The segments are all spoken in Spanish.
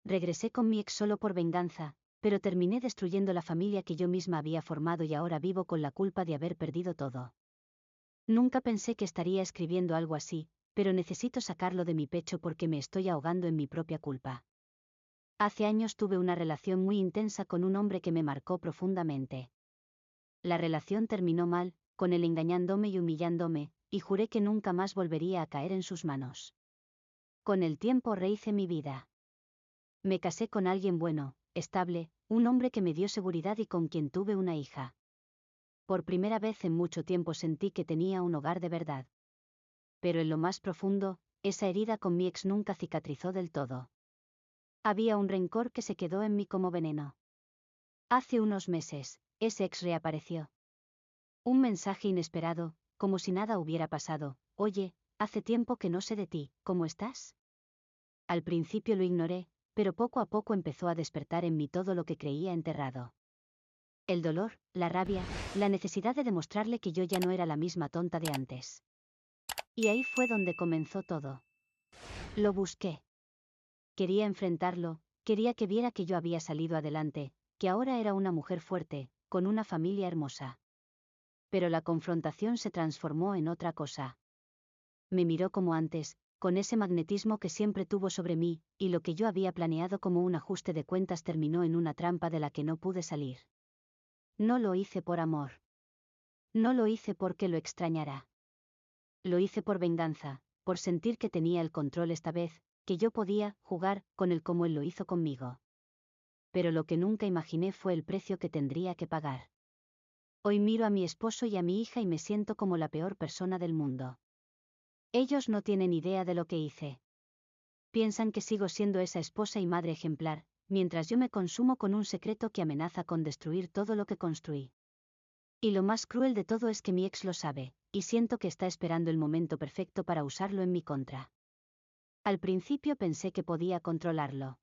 Regresé con mi ex solo por venganza, pero terminé destruyendo la familia que yo misma había formado y ahora vivo con la culpa de haber perdido todo. Nunca pensé que estaría escribiendo algo así, pero necesito sacarlo de mi pecho porque me estoy ahogando en mi propia culpa. Hace años tuve una relación muy intensa con un hombre que me marcó profundamente. La relación terminó mal, con él engañándome y humillándome, y juré que nunca más volvería a caer en sus manos. Con el tiempo rehice mi vida. Me casé con alguien bueno, estable, un hombre que me dio seguridad y con quien tuve una hija. Por primera vez en mucho tiempo sentí que tenía un hogar de verdad. Pero en lo más profundo, esa herida con mi ex nunca cicatrizó del todo. Había un rencor que se quedó en mí como veneno. Hace unos meses, ese ex reapareció. Un mensaje inesperado, como si nada hubiera pasado: oye, hace tiempo que no sé de ti, ¿cómo estás? Al principio lo ignoré, pero poco a poco empezó a despertar en mí todo lo que creía enterrado. El dolor, la rabia, la necesidad de demostrarle que yo ya no era la misma tonta de antes. Y ahí fue donde comenzó todo. Lo busqué. Quería enfrentarlo, quería que viera que yo había salido adelante, que ahora era una mujer fuerte, con una familia hermosa. Pero la confrontación se transformó en otra cosa. Me miró como antes, con ese magnetismo que siempre tuvo sobre mí, y lo que yo había planeado como un ajuste de cuentas terminó en una trampa de la que no pude salir. No lo hice por amor. No lo hice porque lo extrañara. Lo hice por venganza, por sentir que tenía el control esta vez, que yo podía jugar con él como él lo hizo conmigo. Pero lo que nunca imaginé fue el precio que tendría que pagar. Hoy miro a mi esposo y a mi hija y me siento como la peor persona del mundo. Ellos no tienen idea de lo que hice. Piensan que sigo siendo esa esposa y madre ejemplar, mientras yo me consumo con un secreto que amenaza con destruir todo lo que construí. Y lo más cruel de todo es que mi ex lo sabe, y siento que está esperando el momento perfecto para usarlo en mi contra. Al principio pensé que podía controlarlo.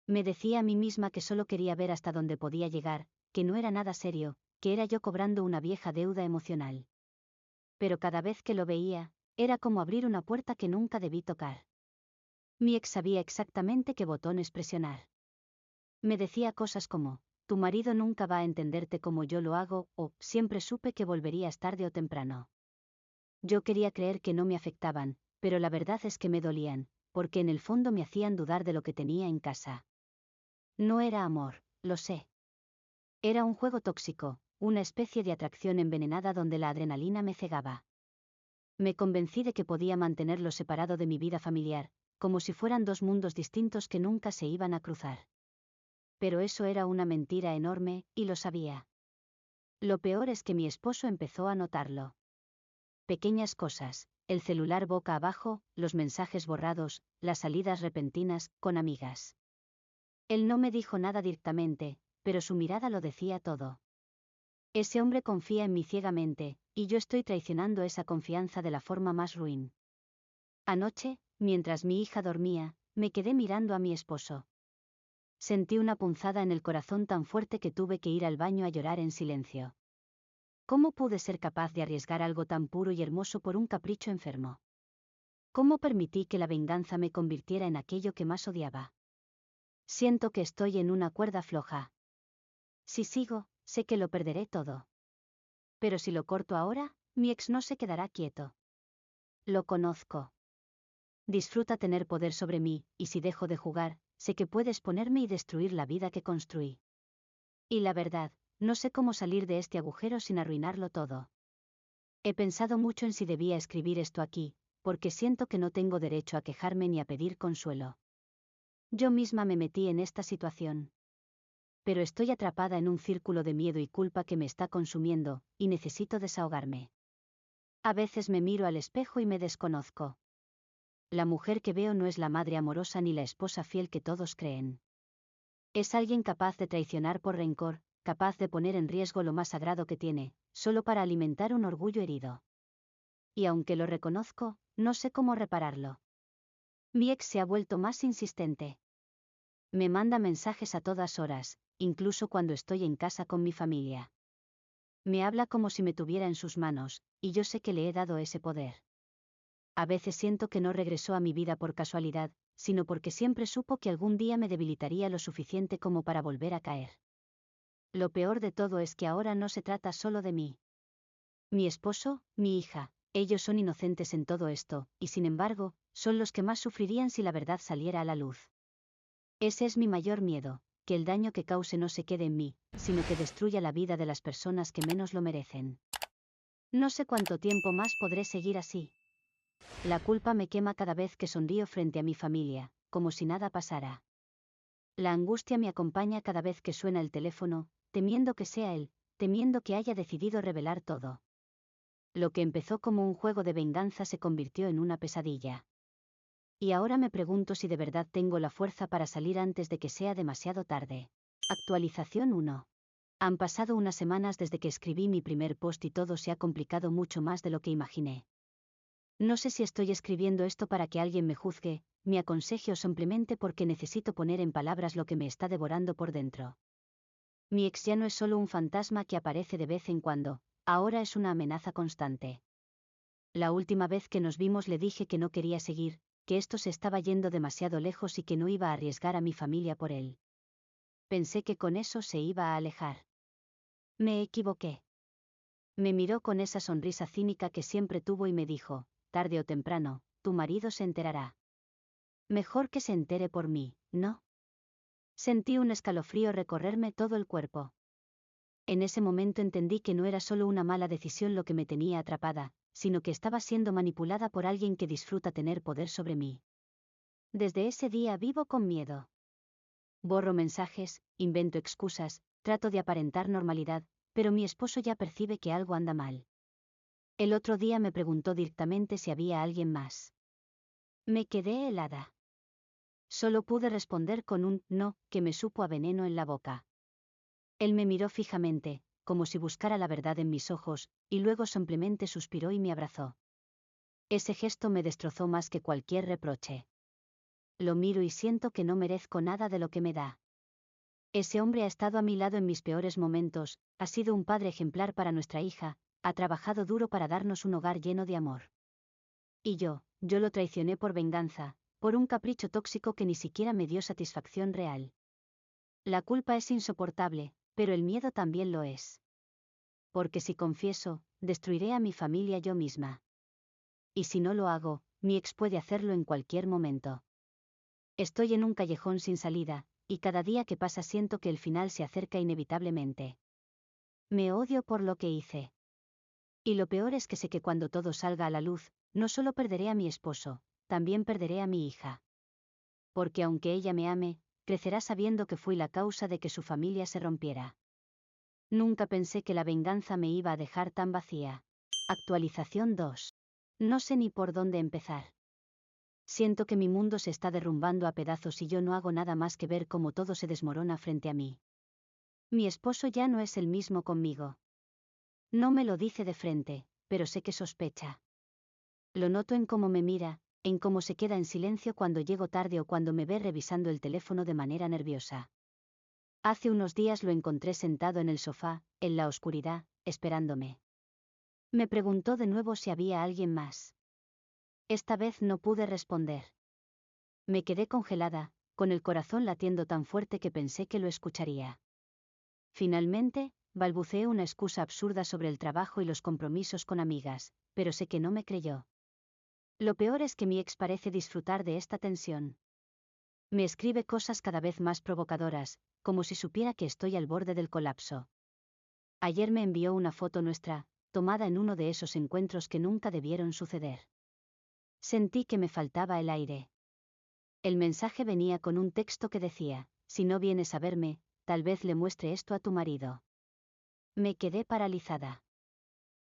Me decía a mí misma que solo quería ver hasta dónde podía llegar, que no era nada serio, que era yo cobrando una vieja deuda emocional. Pero cada vez que lo veía, era como abrir una puerta que nunca debí tocar. Mi ex sabía exactamente qué botones presionar. Me decía cosas como: tu marido nunca va a entenderte como yo lo hago, o siempre supe que volverías tarde o temprano. Yo quería creer que no me afectaban, pero la verdad es que me dolían, porque en el fondo me hacían dudar de lo que tenía en casa. No era amor, lo sé. Era un juego tóxico, una especie de atracción envenenada donde la adrenalina me cegaba. Me convencí de que podía mantenerlo separado de mi vida familiar, como si fueran dos mundos distintos que nunca se iban a cruzar. Pero eso era una mentira enorme, y lo sabía. Lo peor es que mi esposo empezó a notarlo. Pequeñas cosas: el celular boca abajo, los mensajes borrados, las salidas repentinas, con amigas. Él no me dijo nada directamente, pero su mirada lo decía todo. Ese hombre confía en mí ciegamente, y yo estoy traicionando esa confianza de la forma más ruin. Anoche, mientras mi hija dormía, me quedé mirando a mi esposo. Sentí una punzada en el corazón tan fuerte que tuve que ir al baño a llorar en silencio. ¿Cómo pude ser capaz de arriesgar algo tan puro y hermoso por un capricho enfermo? ¿Cómo permití que la venganza me convirtiera en aquello que más odiaba? Siento que estoy en una cuerda floja. Si sigo, sé que lo perderé todo. Pero si lo corto ahora, mi ex no se quedará quieto. Lo conozco. Disfruta tener poder sobre mí, y si dejo de jugar, sé que puedes ponerme y destruir la vida que construí. Y la verdad, no sé cómo salir de este agujero sin arruinarlo todo. He pensado mucho en si debía escribir esto aquí, porque siento que no tengo derecho a quejarme ni a pedir consuelo. Yo misma me metí en esta situación. Pero estoy atrapada en un círculo de miedo y culpa que me está consumiendo, y necesito desahogarme. A veces me miro al espejo y me desconozco. La mujer que veo no es la madre amorosa ni la esposa fiel que todos creen. Es alguien capaz de traicionar por rencor, capaz de poner en riesgo lo más sagrado que tiene, solo para alimentar un orgullo herido. Y aunque lo reconozco, no sé cómo repararlo. Mi ex se ha vuelto más insistente. Me manda mensajes a todas horas, incluso cuando estoy en casa con mi familia. Me habla como si me tuviera en sus manos, y yo sé que le he dado ese poder. A veces siento que no regresó a mi vida por casualidad, sino porque siempre supo que algún día me debilitaría lo suficiente como para volver a caer. Lo peor de todo es que ahora no se trata solo de mí. Mi esposo, mi hija, ellos son inocentes en todo esto, y sin embargo, son los que más sufrirían si la verdad saliera a la luz. Ese es mi mayor miedo, que el daño que cause no se quede en mí, sino que destruya la vida de las personas que menos lo merecen. No sé cuánto tiempo más podré seguir así. La culpa me quema cada vez que sonrío frente a mi familia, como si nada pasara. La angustia me acompaña cada vez que suena el teléfono, temiendo que sea él, temiendo que haya decidido revelar todo. Lo que empezó como un juego de venganza se convirtió en una pesadilla. Y ahora me pregunto si de verdad tengo la fuerza para salir antes de que sea demasiado tarde. Actualización 1. Han pasado unas semanas desde que escribí mi primer post y todo se ha complicado mucho más de lo que imaginé. No sé si estoy escribiendo esto para que alguien me juzgue, me aconseje o simplemente porque necesito poner en palabras lo que me está devorando por dentro. Mi ex ya no es solo un fantasma que aparece de vez en cuando, ahora es una amenaza constante. La última vez que nos vimos le dije que no quería seguir, que esto se estaba yendo demasiado lejos y que no iba a arriesgar a mi familia por él. Pensé que con eso se iba a alejar. Me equivoqué. Me miró con esa sonrisa cínica que siempre tuvo y me dijo, tarde o temprano, tu marido se enterará. Mejor que se entere por mí, ¿no? Sentí un escalofrío recorrerme todo el cuerpo. En ese momento entendí que no era solo una mala decisión lo que me tenía atrapada, sino que estaba siendo manipulada por alguien que disfruta tener poder sobre mí. Desde ese día vivo con miedo. Borro mensajes, invento excusas, trato de aparentar normalidad, pero mi esposo ya percibe que algo anda mal. El otro día me preguntó directamente si había alguien más. Me quedé helada. Solo pude responder con un no, que me supo a veneno en la boca. Él me miró fijamente, como si buscara la verdad en mis ojos, y luego simplemente suspiró y me abrazó. Ese gesto me destrozó más que cualquier reproche. Lo miro y siento que no merezco nada de lo que me da. Ese hombre ha estado a mi lado en mis peores momentos, ha sido un padre ejemplar para nuestra hija, ha trabajado duro para darnos un hogar lleno de amor. Y yo lo traicioné por venganza, por un capricho tóxico que ni siquiera me dio satisfacción real. La culpa es insoportable, pero el miedo también lo es. Porque si confieso, destruiré a mi familia yo misma. Y si no lo hago, mi ex puede hacerlo en cualquier momento. Estoy en un callejón sin salida, y cada día que pasa siento que el final se acerca inevitablemente. Me odio por lo que hice. Y lo peor es que sé que cuando todo salga a la luz, no solo perderé a mi esposo, también perderé a mi hija. Porque aunque ella me ame, crecerá sabiendo que fui la causa de que su familia se rompiera. Nunca pensé que la venganza me iba a dejar tan vacía. Actualización 2. No sé ni por dónde empezar. Siento que mi mundo se está derrumbando a pedazos y yo no hago nada más que ver cómo todo se desmorona frente a mí. Mi esposo ya no es el mismo conmigo. No me lo dice de frente, pero sé que sospecha. Lo noto en cómo me mira, en cómo se queda en silencio cuando llego tarde o cuando me ve revisando el teléfono de manera nerviosa. Hace unos días lo encontré sentado en el sofá, en la oscuridad, esperándome. Me preguntó de nuevo si había alguien más. Esta vez no pude responder. Me quedé congelada, con el corazón latiendo tan fuerte que pensé que lo escucharía. Finalmente, balbuceé una excusa absurda sobre el trabajo y los compromisos con amigas, pero sé que no me creyó. Lo peor es que mi ex parece disfrutar de esta tensión. Me escribe cosas cada vez más provocadoras, como si supiera que estoy al borde del colapso. Ayer me envió una foto nuestra, tomada en uno de esos encuentros que nunca debieron suceder. Sentí que me faltaba el aire. El mensaje venía con un texto que decía, si no vienes a verme, tal vez le muestre esto a tu marido. Me quedé paralizada.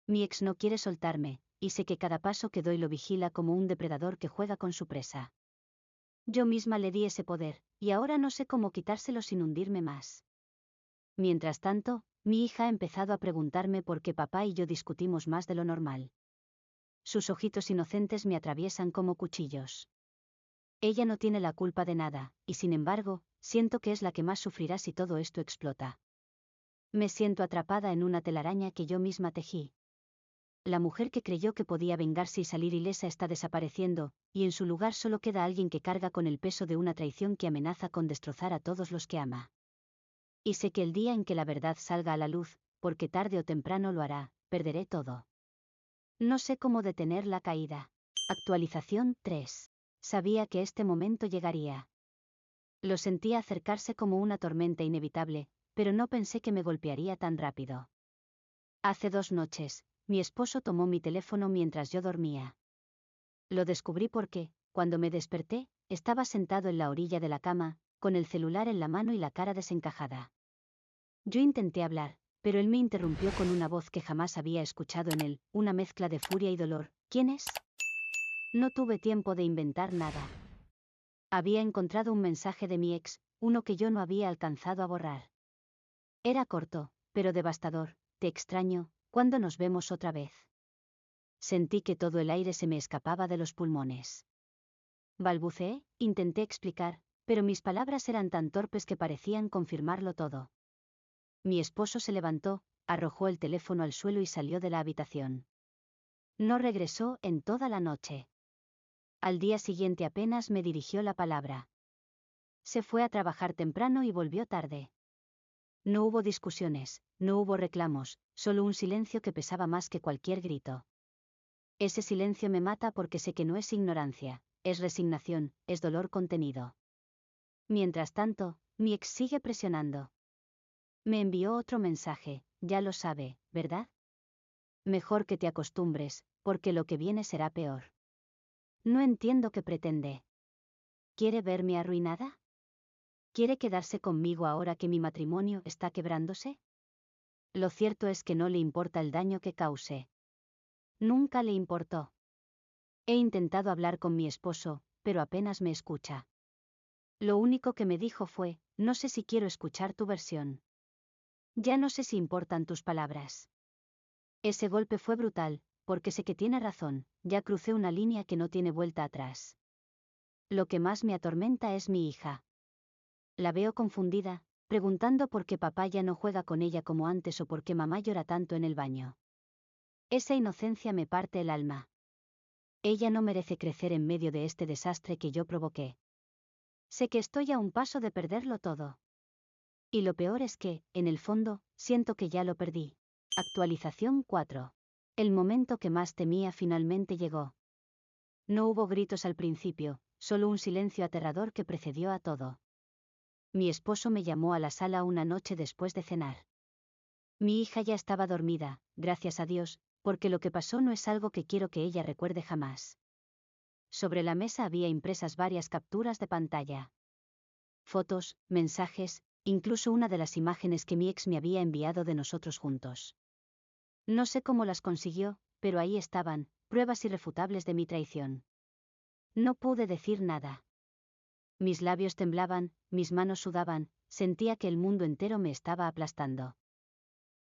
Mi ex no quiere soltarme, y sé que cada paso que doy lo vigila como un depredador que juega con su presa. Yo misma le di ese poder, y ahora no sé cómo quitárselo sin hundirme más. Mientras tanto, mi hija ha empezado a preguntarme por qué papá y yo discutimos más de lo normal. Sus ojitos inocentes me atraviesan como cuchillos. Ella no tiene la culpa de nada, y sin embargo, siento que es la que más sufrirá si todo esto explota. Me siento atrapada en una telaraña que yo misma tejí. La mujer que creyó que podía vengarse y salir ilesa está desapareciendo, y en su lugar solo queda alguien que carga con el peso de una traición que amenaza con destrozar a todos los que ama. Y sé que el día en que la verdad salga a la luz, porque tarde o temprano lo hará, perderé todo. No sé cómo detener la caída. Actualización 3. Sabía que este momento llegaría. Lo sentía acercarse como una tormenta inevitable, pero no pensé que me golpearía tan rápido. Hace 2 noches, mi esposo tomó mi teléfono mientras yo dormía. Lo descubrí porque, cuando me desperté, estaba sentado en la orilla de la cama, con el celular en la mano y la cara desencajada. Yo intenté hablar, pero él me interrumpió con una voz que jamás había escuchado en él, una mezcla de furia y dolor. ¿Quién es? No tuve tiempo de inventar nada. Había encontrado un mensaje de mi ex, uno que yo no había alcanzado a borrar. Era corto, pero devastador. Te extraño, ¿cuándo nos vemos otra vez? Sentí que todo el aire se me escapaba de los pulmones. Balbuceé, intenté explicar, pero mis palabras eran tan torpes que parecían confirmarlo todo. Mi esposo se levantó, arrojó el teléfono al suelo y salió de la habitación. No regresó en toda la noche. Al día siguiente apenas me dirigió la palabra. Se fue a trabajar temprano y volvió tarde. No hubo discusiones, no hubo reclamos, solo un silencio que pesaba más que cualquier grito. Ese silencio me mata porque sé que no es ignorancia, es resignación, es dolor contenido. Mientras tanto, mi ex sigue presionando. Me envió otro mensaje, ya lo sabe, ¿verdad? Mejor que te acostumbres, porque lo que viene será peor. No entiendo qué pretende. ¿Quiere verme arruinada? ¿Quiere quedarse conmigo ahora que mi matrimonio está quebrándose? Lo cierto es que no le importa el daño que cause. Nunca le importó. He intentado hablar con mi esposo, pero apenas me escucha. Lo único que me dijo fue, no sé si quiero escuchar tu versión. Ya no sé si importan tus palabras. Ese golpe fue brutal, porque sé que tiene razón, ya crucé una línea que no tiene vuelta atrás. Lo que más me atormenta es mi hija. La veo confundida, preguntando por qué papá ya no juega con ella como antes o por qué mamá llora tanto en el baño. Esa inocencia me parte el alma. Ella no merece crecer en medio de este desastre que yo provoqué. Sé que estoy a un paso de perderlo todo. Y lo peor es que, en el fondo, siento que ya lo perdí. Actualización 4. El momento que más temía finalmente llegó. No hubo gritos al principio, solo un silencio aterrador que precedió a todo. Mi esposo me llamó a la sala una noche después de cenar. Mi hija ya estaba dormida, gracias a Dios, porque lo que pasó no es algo que quiero que ella recuerde jamás. Sobre la mesa había impresas varias capturas de pantalla. Fotos, mensajes, incluso una de las imágenes que mi ex me había enviado de nosotros juntos. No sé cómo las consiguió, pero ahí estaban, pruebas irrefutables de mi traición. No pude decir nada. Mis labios temblaban, mis manos sudaban, sentía que el mundo entero me estaba aplastando.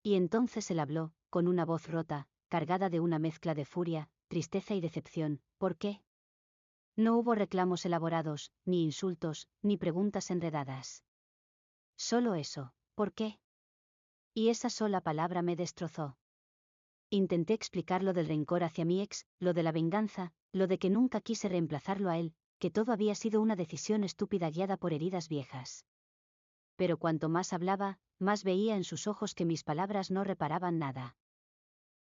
Y entonces él habló, con una voz rota, cargada de una mezcla de furia, tristeza y decepción. ¿Por qué? No hubo reclamos elaborados, ni insultos, ni preguntas enredadas. Solo eso, ¿por qué? Y esa sola palabra me destrozó. Intenté explicar lo del rencor hacia mi ex, lo de la venganza, lo de que nunca quise reemplazarlo a él, que todo había sido una decisión estúpida guiada por heridas viejas. Pero cuanto más hablaba, más veía en sus ojos que mis palabras no reparaban nada.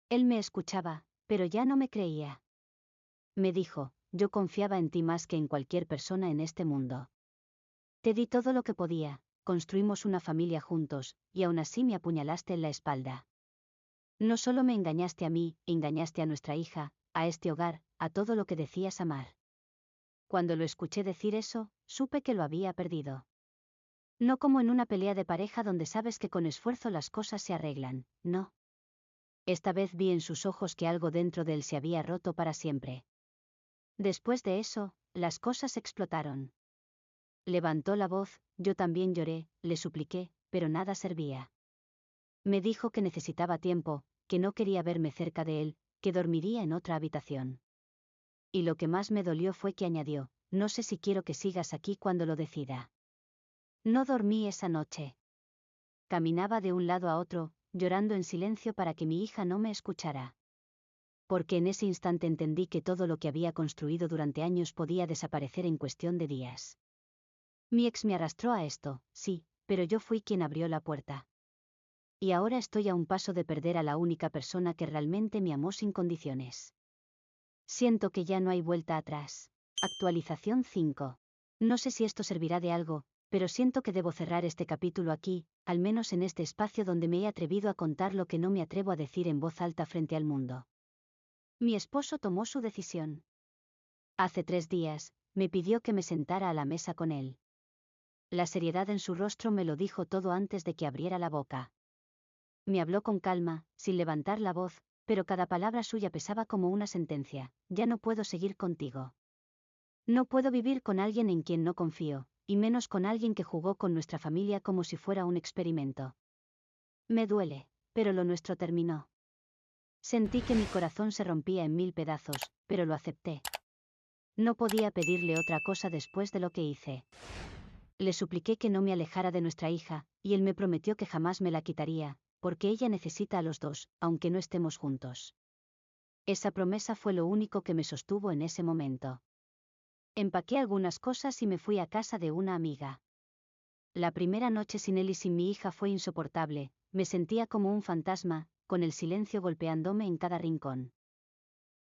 Él me escuchaba, pero ya no me creía. Me dijo, yo confiaba en ti más que en cualquier persona en este mundo. Te di todo lo que podía, construimos una familia juntos, y aún así me apuñalaste en la espalda. No solo me engañaste a mí, engañaste a nuestra hija, a este hogar, a todo lo que decías amar. Cuando lo escuché decir eso, supe que lo había perdido. No como en una pelea de pareja donde sabes que con esfuerzo las cosas se arreglan, no. Esta vez vi en sus ojos que algo dentro de él se había roto para siempre. Después de eso, las cosas explotaron. Levantó la voz, yo también lloré, le supliqué, pero nada servía. Me dijo que necesitaba tiempo, que no quería verme cerca de él, que dormiría en otra habitación. Y lo que más me dolió fue que añadió, no sé si quiero que sigas aquí cuando lo decida. No dormí esa noche. Caminaba de un lado a otro, llorando en silencio para que mi hija no me escuchara. porque en ese instante entendí que todo lo que había construido durante años podía desaparecer en cuestión de días. Mi ex me arrastró a esto, sí, pero yo fui quien abrió la puerta. Y ahora estoy a un paso de perder a la única persona que realmente me amó sin condiciones. Siento que ya no hay vuelta atrás. Actualización 5. No sé si esto servirá de algo, pero siento que debo cerrar este capítulo aquí, al menos en este espacio donde me he atrevido a contar lo que no me atrevo a decir en voz alta frente al mundo. Mi esposo tomó su decisión. Hace 3 días, me pidió que me sentara a la mesa con él. La seriedad en su rostro me lo dijo todo antes de que abriera la boca. Me habló con calma, sin levantar la voz, pero cada palabra suya pesaba como una sentencia: ya no puedo seguir contigo. No puedo vivir con alguien en quien no confío, y menos con alguien que jugó con nuestra familia como si fuera un experimento. Me duele, pero lo nuestro terminó. Sentí que mi corazón se rompía en 1000 pedazos, pero lo acepté. No podía pedirle otra cosa después de lo que hice. Le supliqué que no me alejara de nuestra hija, y él me prometió que jamás me la quitaría, porque ella necesita a los dos, aunque no estemos juntos. Esa promesa fue lo único que me sostuvo en ese momento. Empaqué algunas cosas y me fui a casa de una amiga. La primera noche sin él y sin mi hija fue insoportable, me sentía como un fantasma, con el silencio golpeándome en cada rincón.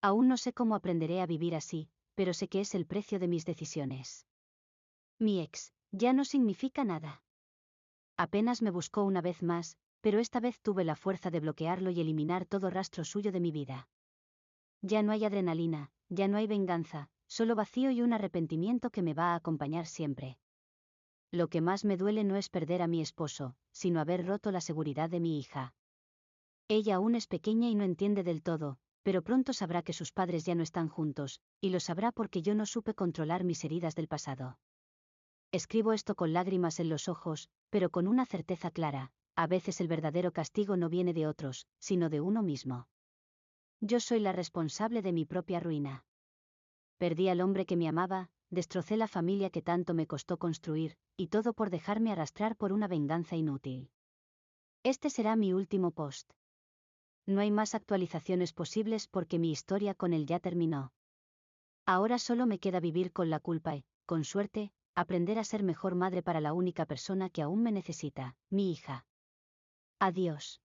Aún no sé cómo aprenderé a vivir así, pero sé que es el precio de mis decisiones. Mi ex, ya no significa nada. Apenas me buscó una vez más, pero esta vez tuve la fuerza de bloquearlo y eliminar todo rastro suyo de mi vida. Ya no hay adrenalina, ya no hay venganza, solo vacío y un arrepentimiento que me va a acompañar siempre. Lo que más me duele no es perder a mi esposo, sino haber roto la seguridad de mi hija. Ella aún es pequeña y no entiende del todo, pero pronto sabrá que sus padres ya no están juntos, y lo sabrá porque yo no supe controlar mis heridas del pasado. Escribo esto con lágrimas en los ojos, pero con una certeza clara: a veces el verdadero castigo no viene de otros, sino de uno mismo. Yo soy la responsable de mi propia ruina. Perdí al hombre que me amaba, destrocé la familia que tanto me costó construir, y todo por dejarme arrastrar por una venganza inútil. Este será mi último post. No hay más actualizaciones posibles porque mi historia con él ya terminó. Ahora solo me queda vivir con la culpa y, con suerte, aprender a ser mejor madre para la única persona que aún me necesita, mi hija. Adiós.